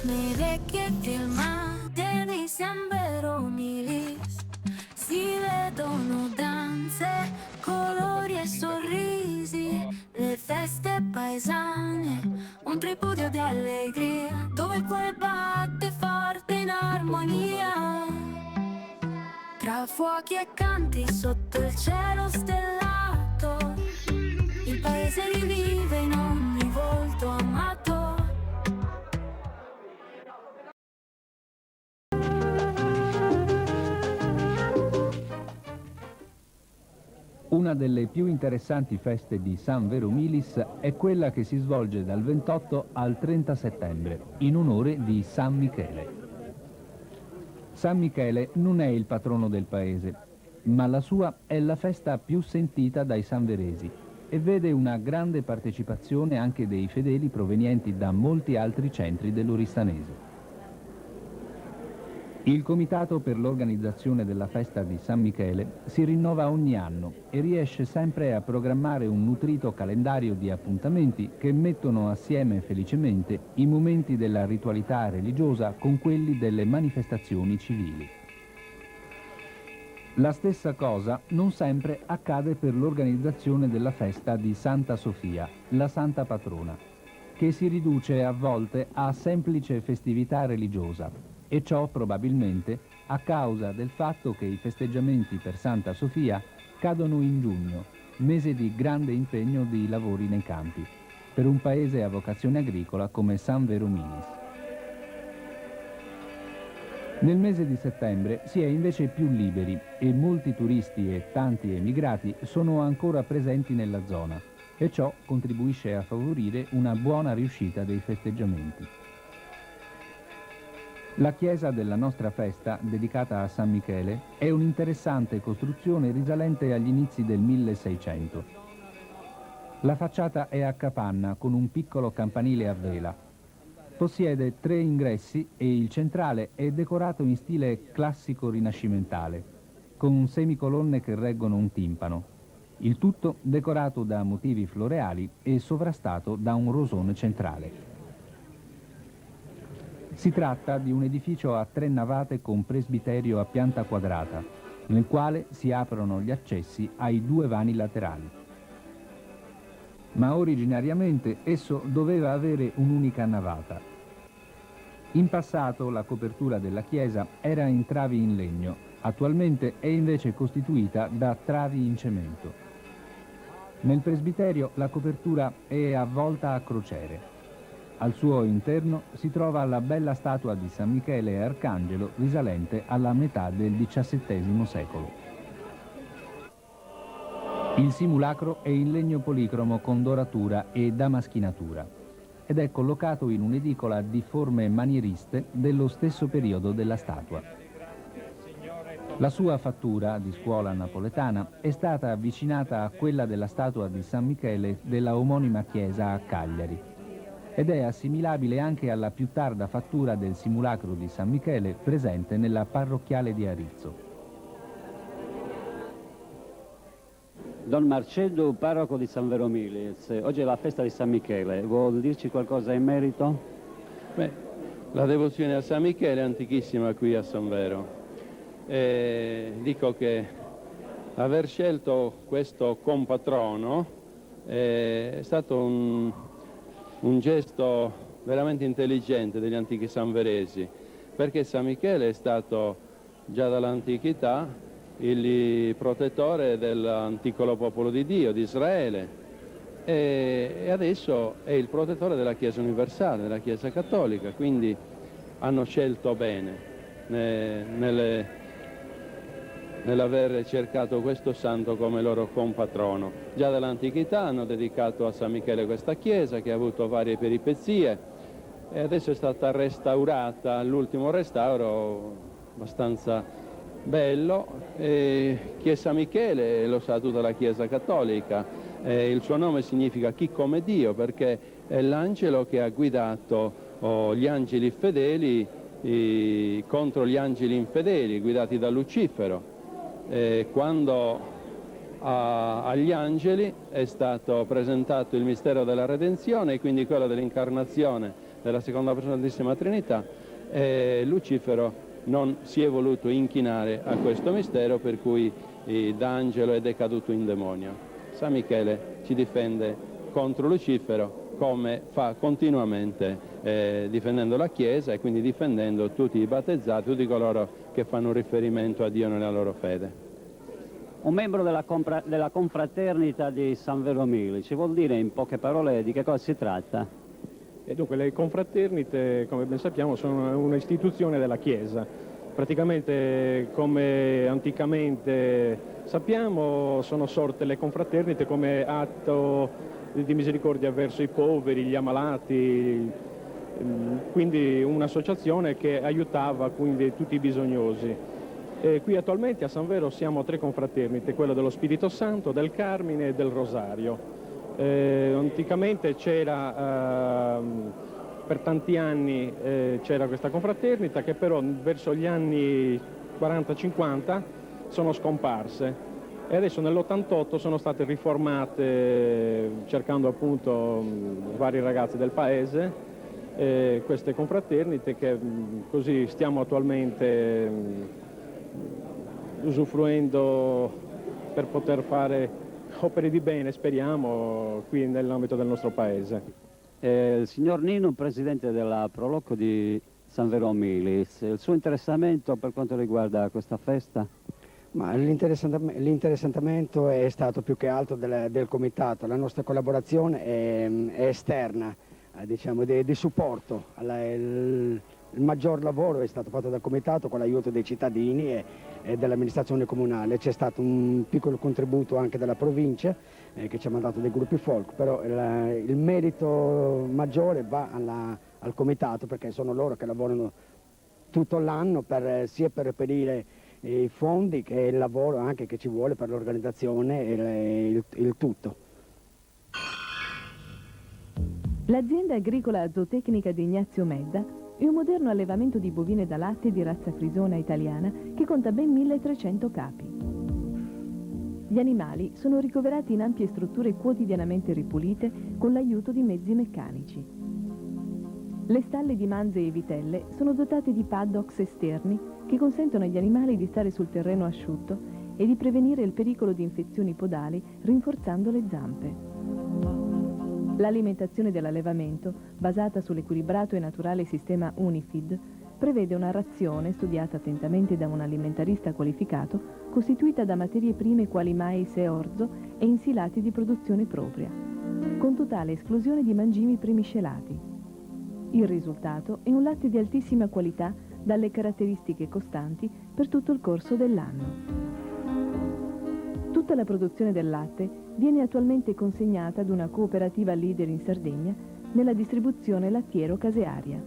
nei vecchi film di San Veromilis si vedono danze, colori e sorrisi, le feste paesane, un tripudio di allegria, dove il cuore batte forte in armonia. Tra fuochi e canti sotto il cielo stellato, il paese rivive in ogni volto amato. Una delle più interessanti feste di San Veromilis è quella che si svolge dal 28 al 30 settembre, in onore di San Michele. San Michele non è il patrono del paese, ma la sua è la festa più sentita dai sanveresi e vede una grande partecipazione anche dei fedeli provenienti da molti altri centri dell'Oristanese. Il comitato per l'organizzazione della festa di San Michele si rinnova ogni anno e riesce sempre a programmare un nutrito calendario di appuntamenti che mettono assieme felicemente i momenti della ritualità religiosa con quelli delle manifestazioni civili. La stessa cosa non sempre accade per l'organizzazione della festa di Santa Sofia, la santa patrona, che si riduce a volte a semplice festività religiosa, e ciò probabilmente a causa del fatto che i festeggiamenti per Santa Sofia cadono in giugno, mese di grande impegno di lavori nei campi, per un paese a vocazione agricola come San Veromilis. Nel mese di settembre si è invece più liberi e molti turisti e tanti emigrati sono ancora presenti nella zona e ciò contribuisce a favorire una buona riuscita dei festeggiamenti. La chiesa della nostra festa, dedicata a San Michele, è un'interessante costruzione risalente agli inizi del 1600. La facciata è a capanna con un piccolo campanile a vela. Possiede 3 ingressi e il centrale è decorato in stile classico rinascimentale, con semicolonne che reggono un timpano. Il tutto decorato da motivi floreali e sovrastato da un rosone centrale. Si tratta di un edificio a 3 navate con presbiterio a pianta quadrata, nel quale si aprono gli accessi ai 2 vani laterali. Ma originariamente esso doveva avere un'unica navata. In passato la copertura della chiesa era in travi in legno, attualmente è invece costituita da travi in cemento. Nel presbiterio la copertura è avvolta a crociere. Al suo interno si trova la bella statua di San Michele e Arcangelo risalente alla metà del XVII secolo. Il simulacro è in legno policromo con doratura e damaschinatura ed è collocato in un'edicola di forme manieriste dello stesso periodo della statua. La sua fattura, di scuola napoletana, è stata avvicinata a quella della statua di San Michele della omonima chiesa a Cagliari, ed è assimilabile anche alla più tarda fattura del simulacro di San Michele presente nella parrocchiale di Arizzo. Don Marcello, parroco di San Veromilis, oggi è la festa di San Michele, vuol dirci qualcosa in merito? Beh, la devozione a San Michele è antichissima qui a San Vero. Dico che aver scelto questo compatrono è stato un gesto veramente intelligente degli antichi sanveresi, perché San Michele è stato già dall'antichità il protettore dell'antico popolo di Dio, di Israele, e adesso è il protettore della Chiesa universale, della Chiesa cattolica, quindi hanno scelto bene nell'aver cercato questo santo come loro compatrono. Già dall'antichità hanno dedicato a San Michele questa chiesa che ha avuto varie peripezie e adesso è stata restaurata, all'ultimo restauro abbastanza bello. Chiesa Michele lo sa tutta la Chiesa cattolica, il suo nome significa chi come Dio, perché è l'angelo che ha guidato gli angeli fedeli contro gli angeli infedeli guidati da Lucifero. Quando agli angeli è stato presentato il mistero della redenzione e quindi quello dell'incarnazione della seconda persona della Santissima Trinità, Lucifero non si è voluto inchinare a questo mistero, per cui d'angelo è decaduto in demonio. San Michele ci difende contro Lucifero, come fa continuamente difendendo la Chiesa e quindi difendendo tutti i battezzati, tutti coloro che fanno riferimento a Dio nella loro fede. Un membro della confraternita di San Vero Mili, ci vuol dire in poche parole di che cosa si tratta? E dunque le confraternite, come ben sappiamo, sono un'istituzione della Chiesa. Praticamente, come anticamente sappiamo, sono sorte le confraternite come atto di misericordia verso i poveri, gli ammalati, quindi un'associazione che aiutava quindi tutti i bisognosi. Qui attualmente a San Vero siamo 3 confraternite, quella dello Spirito Santo, del Carmine e del Rosario. Anticamente c'era, per tanti anni c'era questa confraternita, che però verso gli anni 40-50 sono scomparse e adesso nell'88 sono state riformate, cercando appunto vari ragazzi del paese, queste confraternite che così stiamo attualmente usufruendo per poter fare opere di bene, speriamo, qui nell'ambito del nostro paese. Il signor Nino, presidente della Proloco di San Vero Milis, il suo interessamento per quanto riguarda questa festa? Ma l'interessamento è stato più che altro del comitato. La nostra collaborazione è esterna, diciamo, di supporto. Il maggior lavoro è stato fatto dal comitato con l'aiuto dei cittadini e dell'amministrazione comunale. C'è stato un piccolo contributo anche dalla provincia che ci ha mandato dei gruppi folk, però il merito maggiore va al comitato, perché sono loro che lavorano tutto l'anno sia per reperire i fondi che il lavoro anche che ci vuole per l'organizzazione e il tutto. L'azienda agricola zootecnica di Ignazio Medda è un moderno allevamento di bovine da latte di razza frisona italiana che conta ben 1300 capi. Gli animali sono ricoverati in ampie strutture quotidianamente ripulite con l'aiuto di mezzi meccanici. Le stalle di manze e vitelle sono dotate di paddocks esterni che consentono agli animali di stare sul terreno asciutto e di prevenire il pericolo di infezioni podali rinforzando le zampe. L'alimentazione dell'allevamento, basata sull'equilibrato e naturale sistema Unifeed, prevede una razione studiata attentamente da un alimentarista qualificato, costituita da materie prime quali mais e orzo e insilati di produzione propria, con totale esclusione di mangimi premiscelati. Il risultato è un latte di altissima qualità dalle caratteristiche costanti per tutto il corso dell'anno. Tutta la produzione del latte viene attualmente consegnata ad una cooperativa leader in Sardegna nella distribuzione lattiero-casearia.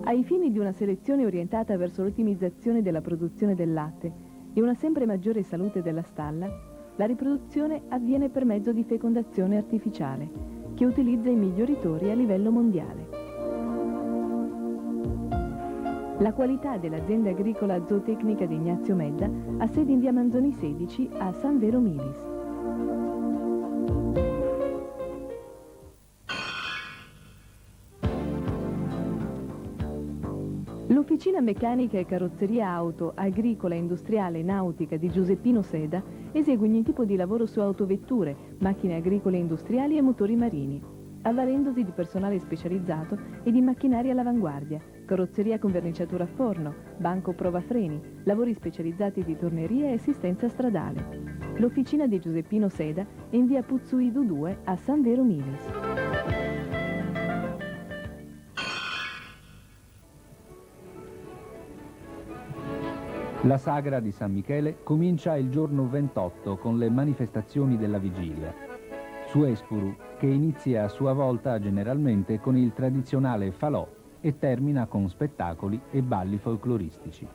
Ai fini di una selezione orientata verso l'ottimizzazione della produzione del latte e una sempre maggiore salute della stalla, la riproduzione avviene per mezzo di fecondazione artificiale, che utilizza i migliori tori a livello mondiale. La qualità dell'azienda agricola zootecnica di Ignazio Medda ha sede in via Manzoni 16 a San Vero Milis. L'officina meccanica e carrozzeria auto, agricola, industriale e nautica di Giuseppino Seda esegue ogni tipo di lavoro su autovetture, macchine agricole e industriali e motori marini, avvalendosi di personale specializzato e di macchinari all'avanguardia, carrozzeria con verniciatura a forno, banco prova freni, lavori specializzati di torneria e assistenza stradale. L'officina di Giuseppino Seda è in via Puzzuidu 2 a San Vero Milis. La sagra di San Michele comincia il giorno 28 con le manifestazioni della vigilia. Su Espuru, che inizia a sua volta generalmente con il tradizionale falò e termina con spettacoli e balli folcloristici.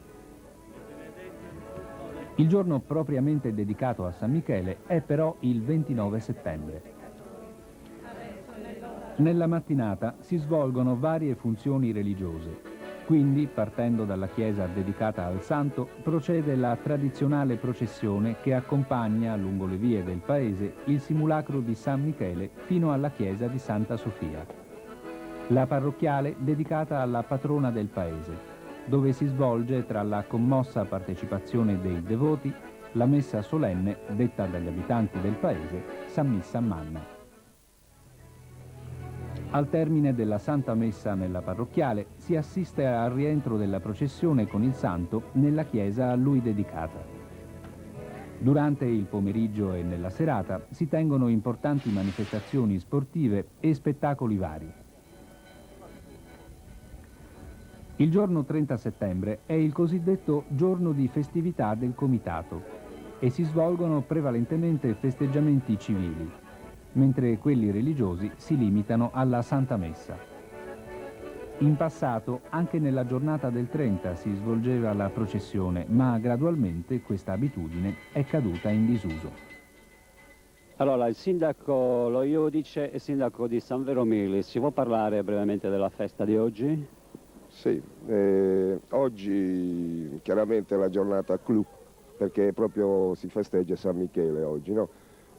Il giorno propriamente dedicato a San Michele è però il 29 settembre. Nella mattinata si svolgono varie funzioni religiose. Quindi, partendo dalla chiesa dedicata al santo, procede la tradizionale processione che accompagna lungo le vie del paese il simulacro di San Michele fino alla chiesa di Santa Sofia. La parrocchiale dedicata alla patrona del paese, dove si svolge, tra la commossa partecipazione dei devoti, la messa solenne, detta dagli abitanti del paese, San Missa Manna. Al termine della Santa Messa nella parrocchiale si assiste al rientro della processione con il santo nella chiesa a lui dedicata. Durante il pomeriggio e nella serata si tengono importanti manifestazioni sportive e spettacoli vari. Il giorno 30 settembre è il cosiddetto giorno di festività del comitato e si svolgono prevalentemente festeggiamenti civili, mentre quelli religiosi si limitano alla Santa Messa. In passato, anche nella giornata del 30 si svolgeva la processione, ma gradualmente questa abitudine è caduta in disuso. Allora, il sindaco, lo Iudice e sindaco di San Vero Milis, ci può parlare brevemente della festa di oggi? Sì, oggi chiaramente è la giornata clou, perché proprio si festeggia San Michele oggi, no?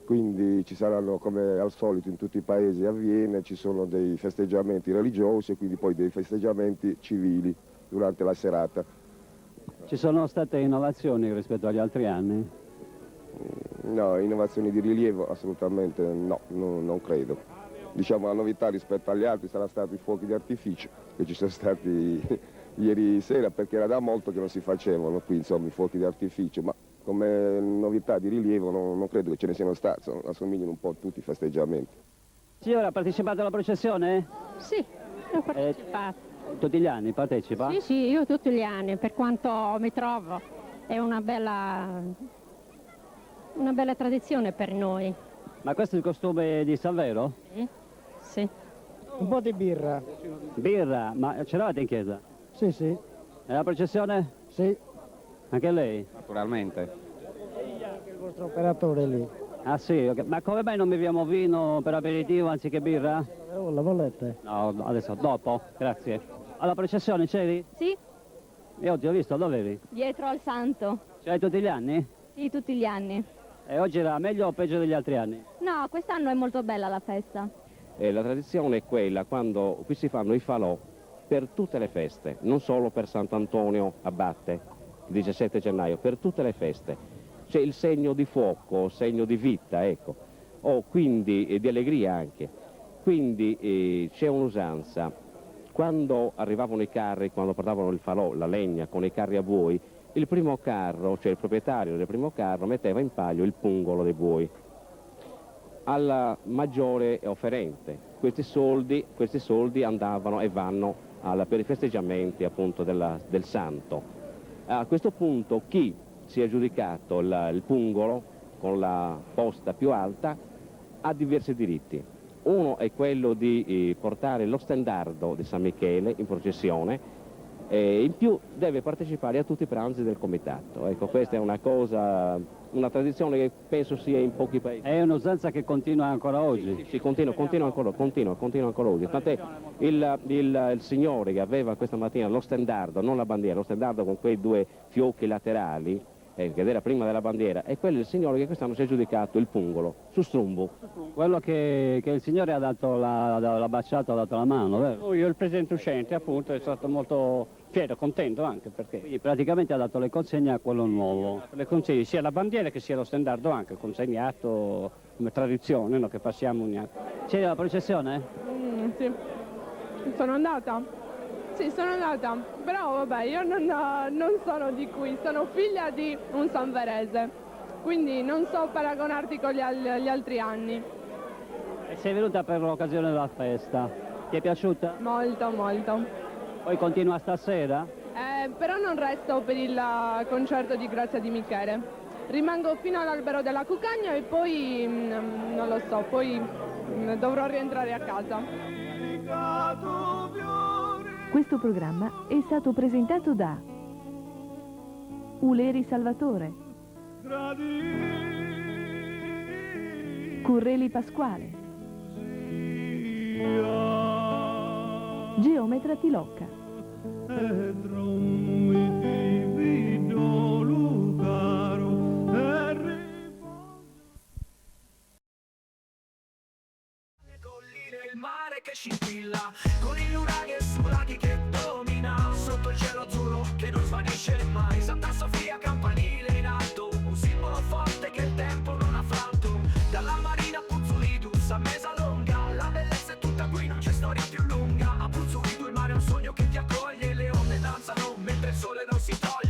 Quindi ci saranno, come al solito in tutti i paesi avviene, ci sono dei festeggiamenti religiosi e quindi poi dei festeggiamenti civili durante la serata. Ci sono state innovazioni rispetto agli altri anni? No, innovazioni di rilievo assolutamente no, non credo. Diciamo la novità rispetto agli altri sarà stato i fuochi di artificio che ci sono stati ieri sera, perché era da molto che non si facevano qui, insomma, i fuochi di artificio, ma come novità di rilievo non credo che ce ne siano stati, assomigliano un po' a tutti i festeggiamenti. Signora, ha partecipato alla processione? Sì, ho partecipato. Tutti gli anni partecipa? Sì, sì, io tutti gli anni, per quanto mi trovo, è una bella tradizione per noi. Ma questo è il costume di San Vero? Sì, sì. Un po' di birra. Birra, ma ce l'avete in chiesa? Sì, sì. E la processione? Sì. Anche lei? Naturalmente. Anche il vostro operatore lì. Ah sì, ok. Ma come mai non beviamo vino per aperitivo anziché birra? La volete? No, adesso, dopo, grazie. Alla processione c'eri? Sì, Io ti ho visto, dove eri? dietro al santo. C'eri tutti gli anni? Sì, tutti gli anni. E oggi era meglio o peggio degli altri anni? No, quest'anno è molto bella la festa. La tradizione è quella, quando qui si fanno i falò per tutte le feste, non solo per Sant'Antonio Abbatte, il 17 gennaio, per tutte le feste. C'è il segno di fuoco, segno di vita, ecco, o quindi di allegria anche. Quindi c'è un'usanza, quando arrivavano i carri, quando portavano il falò, la legna con i carri a buoi, il primo carro, cioè il proprietario del primo carro, metteva in palio il pungolo dei buoi alla maggiore offerente. Questi soldi andavano e vanno per i festeggiamenti appunto del santo. A questo punto chi si è aggiudicato il pungolo con la posta più alta ha diversi diritti. Uno è quello di portare lo stendardo di San Michele in processione e in più deve partecipare a tutti i pranzi del comitato. Ecco, questa è una cosa, una tradizione che penso sia in pochi paesi. È un'usanza che continua ancora oggi? Sì, continua ancora oggi. Tant'è il signore che aveva questa mattina lo stendardo, non la bandiera, lo stendardo con quei due fiocchi laterali, che era prima della bandiera, e quello è il signore che quest'anno si è aggiudicato il pungolo, su strumbo. Quello che il signore ha dato l'ha baciato, ha dato la mano, vero? Io, il presidente uscente, appunto, è stato molto fiero, contento anche perché Quindi praticamente ha dato le consegne a quello nuovo. le consegne sia la bandiera che sia lo stendardo anche consegnato come tradizione, no, che passiamo ogni anno. C'è la processione? Sì, sono andata. Sì, sono andata, però vabbè, io non sono di qui, sono figlia di un sanverese, quindi non so paragonarti con gli altri anni. E sei venuta per l'occasione della festa. Ti è piaciuta? Molto, molto. Poi continua stasera? Però non resto per il concerto di Grazia di Michele. Rimango fino all'albero della Cuccagna e poi, non lo so, poi dovrò rientrare a casa. Questo programma è stato presentato da Uleri Salvatore, Curreli Pasquale, Geometra Tilocca. Il mare che scintilla, con il nuraghe su laghi che domina, sotto il cielo azzurro che non svanisce mai. Santa Sofia campanile in alto, un simbolo forte che il tempo non ha franto. Dalla marina a Puzzolidus a Mesalonga, la bellezza è tutta qui, non c'è storia più lunga. A Puzzolidus il mare è un sogno che ti accoglie, le onde danzano mentre il sole non si toglie.